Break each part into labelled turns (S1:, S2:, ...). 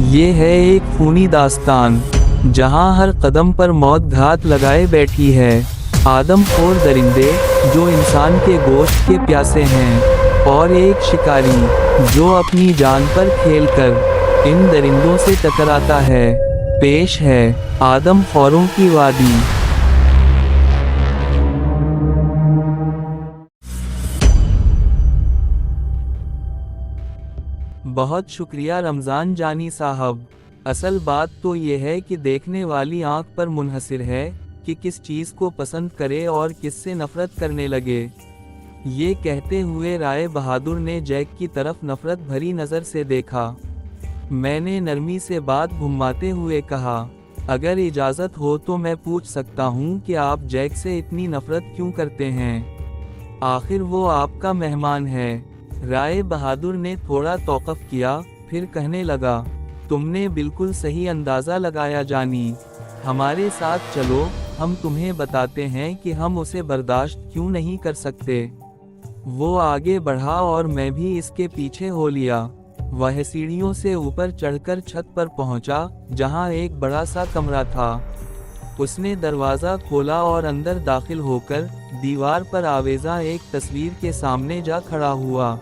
S1: ये है एक खूनी दास्तान, जहां हर कदम पर मौत घात लगाए बैठी है। आदमखोर दरिंदे, जो इंसान के गोश्त के प्यासे हैं, और एक शिकारी, जो अपनी जान पर खेलकर इन दरिंदों से टकराता है। पेश है आदमखोरों की वादी। बहुत शुक्रिया रमज़ान जानी साहब। असल बात तो ये है कि देखने वाली आंख पर मुनहसिर है कि किस चीज़ को पसंद करे और किससे नफरत करने लगे। ये कहते हुए राय बहादुर ने जैक की तरफ नफरत भरी नज़र से देखा। मैंने नरमी से बात घुमाते हुए कहा, अगर इजाज़त हो तो मैं पूछ सकता हूँ कि आप जैक से इतनी नफरत क्यों करते हैं? आखिर वो आपका मेहमान है। राय बहादुर ने थोड़ा तौक़ुफ़ किया, फिर कहने लगा, तुमने बिल्कुल सही अंदाज़ा लगाया जानी। हमारे साथ चलो, हम तुम्हें बताते हैं कि हम उसे बर्दाश्त क्यों नहीं कर सकते। वो आगे बढ़ा और मैं भी इसके पीछे हो लिया। वह सीढ़ियों से ऊपर चढ़कर छत पर पहुंचा, जहां एक बड़ा सा कमरा था। उसने दरवाज़ा खोला और अंदर दाखिल होकर दीवार पर आवेजा एक तस्वीर के सामने जा खड़ा हुआ।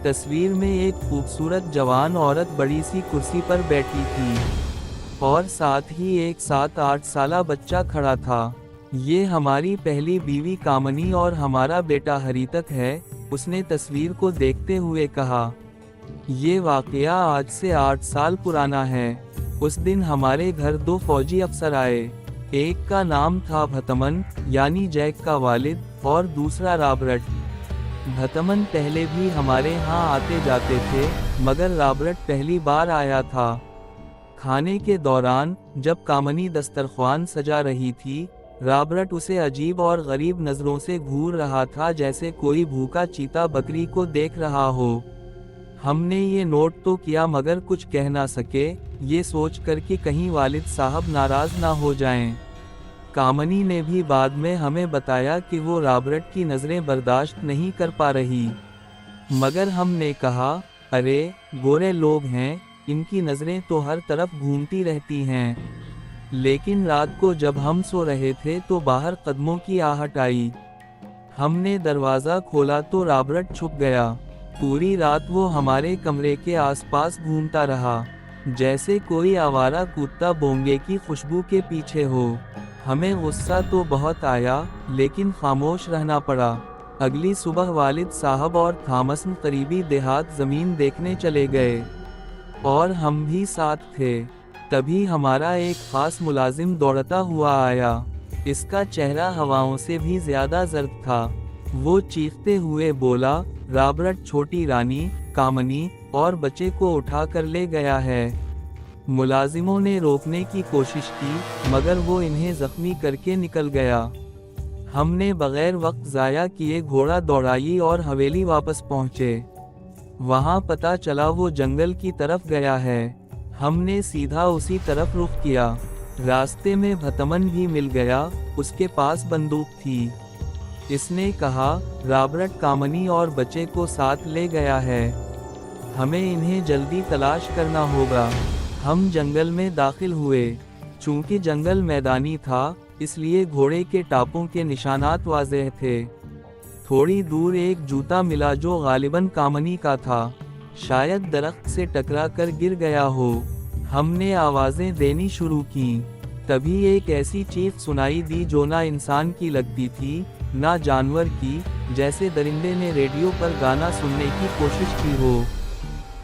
S1: तस्वीर में एक खूबसूरत जवान औरत बड़ी सी कुर्सी पर बैठी थी, और साथ ही एक 7-8 साला बच्चा खड़ा था। ये हमारी पहली बीवी कामनी और हमारा बेटा हरितक है, उसने तस्वीर को देखते हुए कहा। ये वाकया आज से 8 साल पुराना है। उस दिन हमारे घर 2 फौजी अफसर आए। एक का नाम था भतमन, यानी जैक का वालिद, और दूसरा रॉबर्ट। भतमन पहले भी हमारे यहाँ आते जाते थे, मगर रॉबर्ट पहली बार आया था। खाने के दौरान जब कामनी दस्तरख्वान सजा रही थी, रॉबर्ट उसे अजीब और गरीब नज़रों से घूर रहा था, जैसे कोई भूखा चीता बकरी को देख रहा हो। हमने ये नोट तो किया मगर कुछ कह ना सके, ये सोचकर कि कहीं वालिद साहब नाराज़ ना हो जाएं। कामनी ने भी बाद में हमें बताया कि वो रॉबर्ट की नज़रें बर्दाश्त नहीं कर पा रही, मगर हमने कहा, अरे गोरे लोग हैं, इनकी नज़रें तो हर तरफ घूमती रहती हैं। लेकिन रात को जब हम सो रहे थे तो बाहर कदमों की आहट आई। हमने दरवाज़ा खोला तो रॉबर्ट छुप गया। पूरी रात वो हमारे कमरे के आसपास घूमता रहा, जैसे कोई आवारा कुत्ता बोंगे की खुशबू के पीछे हो। हमें गुस्सा तो बहुत आया, लेकिन खामोश रहना पड़ा। अगली सुबह वालिद साहब और थॉमसन करीबी देहात ज़मीन देखने चले गए, और हम भी साथ थे। तभी हमारा एक खास मुलाजिम दौड़ता हुआ आया। इसका चेहरा हवाओं से भी ज़्यादा जर्द था। वो चीखते हुए बोला, रॉबर्ट छोटी रानी, कामनी और बच्चे को उठा कर ले गया है। मुलाजिमों ने रोकने की कोशिश की, मगर वो इन्हें जख्मी करके निकल गया। हमने बगैर वक्त ज़ाया किए घोड़ा दौड़ाई और हवेली वापस पहुँचे। वहाँ पता चला वो जंगल की तरफ गया है। हमने सीधा उसी तरफ रुख किया। रास्ते में भतमन भी मिल गया, उसके पास बंदूक थी। इसने कहा, रॉबर्ट कामनी और बच्चे को साथ ले गया है। हमें इन्हें जल्दी तलाश करना होगा। हम जंगल में दाखिल हुए। चूंकि जंगल मैदानी था, इसलिए घोड़े के टापों के निशानात वाज़ेह थे। थोड़ी दूर एक जूता मिला जो गालिबन कामनी का था। शायद दरख्त से टकरा कर गिर गया हो। हमने आवाज़ें देनी शुरू की। तभी एक ऐसी चीख सुनाई दी जो ना इंसान की लगती थी, ना जानवर की, जैसे दरिंदे ने रेडियो पर गाना सुनने की कोशिश की हो।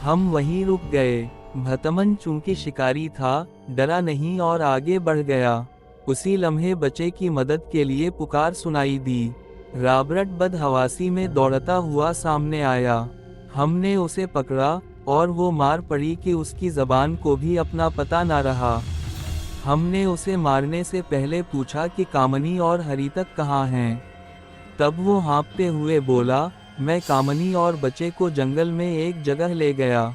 S1: हम वहीं रुक गए। भतमन चूंकि शिकारी था, डरा नहीं और आगे बढ़ गया। उसी लम्हे बच्चे की मदद के लिए पुकार सुनाई दी। रॉबर्ट बदहवासी में दौड़ता हुआ सामने आया। हमने उसे पकड़ा, और वो मार पड़ी कि उसकी ज़बान को भी अपना पता ना रहा। हमने उसे मारने से पहले पूछा कि कामनी और हरितक कहाँ हैं। तब वो हाँफते हुए बोला, मैं कामनी और बच्चे को जंगल में एक जगह ले गया,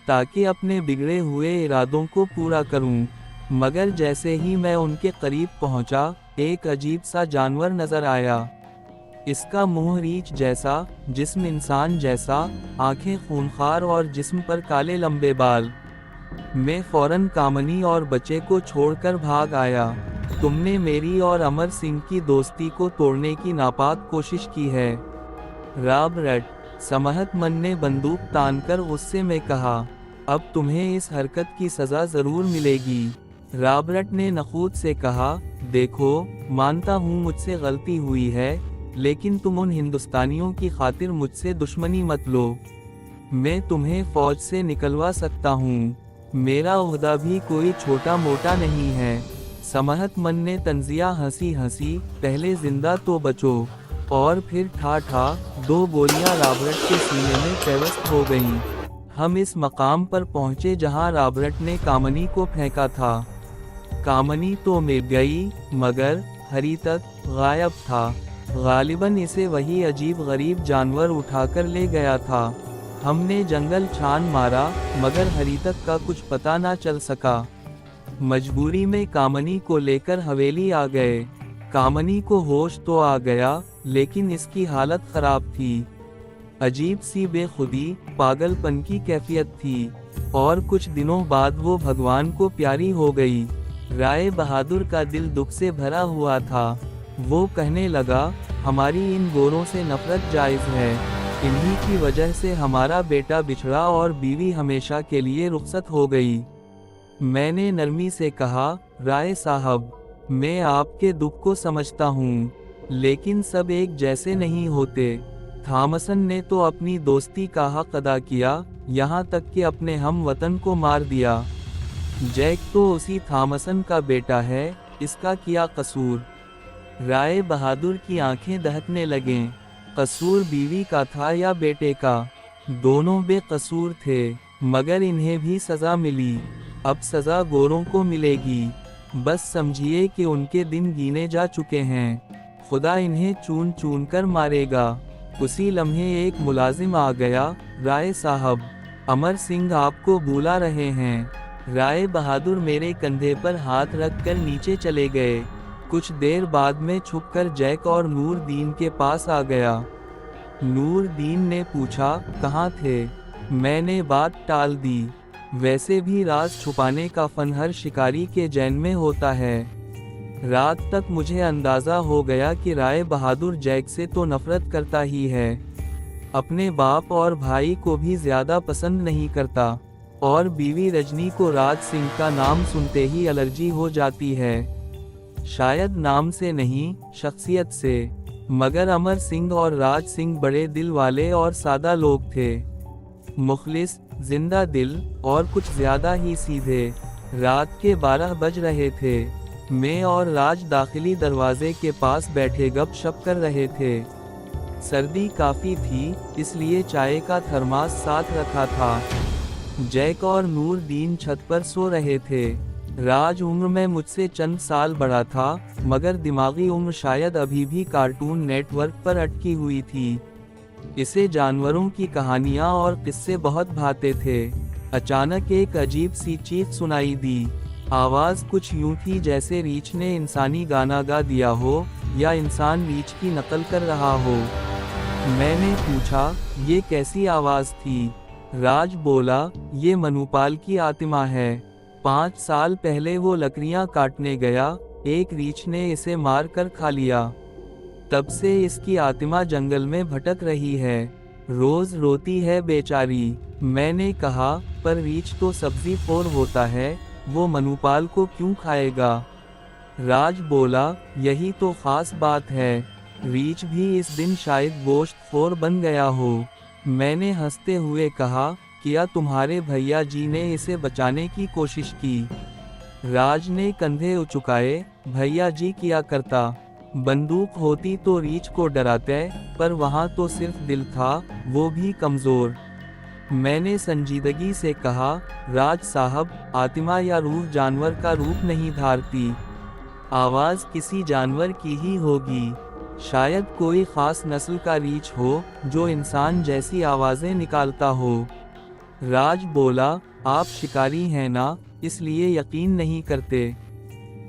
S1: ताकि अपने बिगड़े हुए इरादों को पूरा करूं। मगर जैसे ही मैं उनके करीब पहुंचा, एक अजीब सा जानवर नजर आया। इसका मुंह रीछ जैसा, जिस्म इंसान जैसा, आंखें खूंखार और जिस्म पर काले लंबे बाल। मैं फौरन कामनी और बच्चे को छोड़कर भाग आया। तुमने मेरी और अमर सिंह की दोस्ती को तोड़ने की नापाक कोशिश की है। रॉबर्ट, समहत मन ने बंदूक तानकर उससे में कहा, अब तुम्हें इस हरकत की सज़ा ज़रूर मिलेगी। रॉबर्ट ने नखूद से कहा, देखो, मानता हूँ मुझसे गलती हुई है, लेकिन तुम उन हिंदुस्तानियों की खातिर मुझसे दुश्मनी मत लो। मैं तुम्हें फौज से निकलवा सकता हूँ। मेरा ओहदा भी कोई छोटा मोटा नहीं है। समहत मन ने तंजिया हंसी हंसी, पहले जिंदा तो बचो। और फिर ठा ठा 2 गोलियां रॉबर्ट के सीने में पेवस्त हो गईं। हम इस मकाम पर पहुंचे जहां रॉबर्ट ने कामनी को फेंका था। कामनी तो मिल गई, मगर हरीतक गायब था। गालिबन इसे वही अजीब गरीब जानवर उठाकर ले गया था। हमने जंगल छान मारा, मगर हरीतक का कुछ पता ना चल सका। मजबूरी में कामनी को लेकर हवेली आ गए। कामनी को होश तो आ गया, लेकिन इसकी हालत खराब थी। अजीब सी बेखुदी, पागलपन की कैफियत थी, और कुछ दिनों बाद वो भगवान को प्यारी हो गई। राय बहादुर का दिल दुख से भरा हुआ था। वो कहने लगा, हमारी इन गोरों से नफरत जायज़ है। इन्हीं की वजह से हमारा बेटा बिछड़ा और बीवी हमेशा के लिए रुखसत हो गई। मैंने नरमी से कहा, राय साहब, मैं आपके दुख को समझता हूँ, लेकिन सब एक जैसे नहीं होते। थॉमसन ने तो अपनी दोस्ती का हक अदा किया, यहाँ तक कि अपने हम वतन को मार दिया। जैक तो उसी थॉमसन का बेटा है, इसका क्या कसूर? राय बहादुर की आंखें दहकने लगें। कसूर बीवी का था या बेटे का? दोनों बेकसूर थे, मगर इन्हें भी सज़ा मिली। अब सज़ा गोरों को मिलेगी। बस समझिए कि उनके दिन गिने जा चुके हैं। खुदा इन्हें चून चून कर मारेगा। उसी लम्हे एक मुलाजिम आ गया, राय साहब, अमर सिंह आपको बुला रहे हैं। राय बहादुर मेरे कंधे पर हाथ रखकर नीचे चले गए। कुछ देर बाद में छुपकर जैक और नूरदीन के पास आ गया। नूरदीन ने पूछा, कहाँ थे? मैंने बात टाल दी। वैसे भी राज छुपाने का फन हर शिकारी के जैन में होता है। रात तक मुझे अंदाज़ा हो गया कि राय बहादुर जैक से तो नफरत करता ही है। अपने बाप और भाई को भी ज़्यादा पसंद नहीं करता, और बीवी रजनी को राज सिंह का नाम सुनते ही एलर्जी हो जाती है। शायद नाम से नहीं, शख्सियत से। मगर अमर सिंह और राज सिंह बड़े दिल वाले और सादा लोग थे। मुखलिस, जिंदा दिल, और कुछ ज़्यादा ही सीधे। रात के 12 बज रहे थे। मैं और राज दाखिली दरवाजे के पास बैठे गपशप कर रहे थे। सर्दी काफ़ी थी, इसलिए चाय का थर्मास साथ रखा था। जैक और नूरदीन छत पर सो रहे थे। राज उम्र में मुझसे चंद साल बड़ा था, मगर दिमागी उम्र शायद अभी भी कार्टून नेटवर्क पर अटकी हुई थी। इसे जानवरों की कहानियाँ और किस्से बहुत भाते थे। अचानक एक अजीब सी चीख सुनाई दी। आवाज़ कुछ यूं थी जैसे रीछ ने इंसानी गाना गा दिया हो, या इंसान रीछ की नकल कर रहा हो। मैंने पूछा, ये कैसी आवाज़ थी? राज बोला, ये मनुपाल की आत्मा है। 5 साल पहले वो लकड़ियाँ काटने गया, एक रीछ ने इसे मार कर खा लिया। तब से इसकी आत्मा जंगल में भटक रही है। रोज रोती है बेचारी। मैंने कहा, पर रीछ तो सब्जी खोर होता है, वो मनुपाल को क्यों खाएगा? राज बोला, यही तो खास बात है। रीछ भी इस दिन शायद गोश्त खोर बन गया हो। मैंने हंसते हुए कहा, क्या तुम्हारे भैया जी ने इसे बचाने की कोशिश की? राज ने कंधे उचुकाए, भैया जी किया करता। बंदूक होती तो रीछ को डराते, पर वहाँ तो सिर्फ दिल था, वो भी कमज़ोर। मैंने संजीदगी से कहा, राज साहब, आत्मा या रूह जानवर का रूप नहीं धारती। आवाज़ किसी जानवर की ही होगी। शायद कोई ख़ास नस्ल का रीछ हो, जो इंसान जैसी आवाज़ें निकालता हो। राज बोला, आप शिकारी हैं ना, इसलिए यकीन नहीं करते।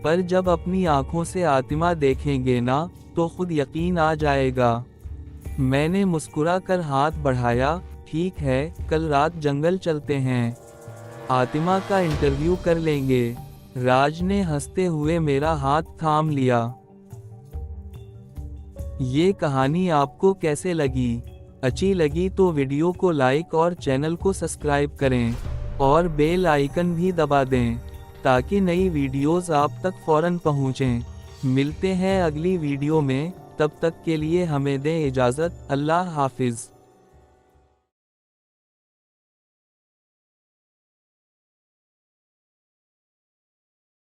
S1: पर जब अपनी आंखों से आत्मा देखेंगे ना, तो खुद यकीन आ जाएगा। मैंने मुस्कुरा कर हाथ बढ़ाया, ठीक है, कल रात जंगल चलते हैं। आतिमा का इंटरव्यू कर लेंगे। राज ने हंसते हुए मेरा हाथ थाम लिया। ये कहानी आपको कैसे लगी? अच्छी लगी तो वीडियो को लाइक और चैनल को सब्सक्राइब करें और बेल आइकन भी दबा दें ताकि नई वीडियोस आप तक फौरन पहुंचें। मिलते हैं अगली वीडियो में, तब तक के लिए हमें दें इजाज़त। अल्लाह हाफिज़।